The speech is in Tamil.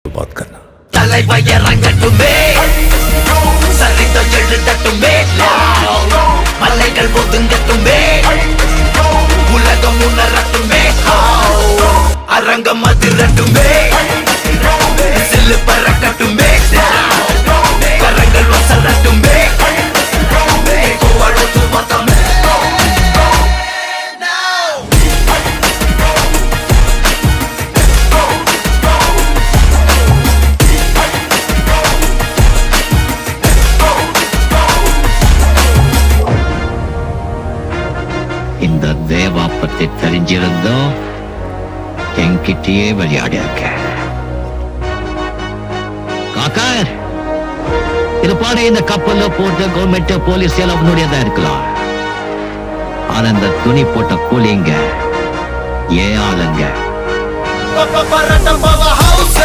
बात करना தலைவயரங்கட்டுமே சரிதம் எழுதட்டுமே மலைகள் ஒதுங்கட்டுமே உலகம் உணரட்டுமே அரங்கம் அதிரட்டுமே சில்லு பறக்கட்டுமே கரங்கள் வசரட்டுமே கோவலத்து மதமே இந்த தேவா பத்தி தெரிஞ்சிருந்தோம் என்கிட்டயே விளையாடி இருக்க காக்கர் இது பாரு, இந்த கப்பல்ல போட்ட கவர்மெண்ட் போலீஸ் எல்லாம் உன்னுடையதா இருக்கலாம். ஆனா இந்த துணி போட்ட கூலிங்க ஏன் ஆளுங்க பரட்ட பவ ஹவுஸ்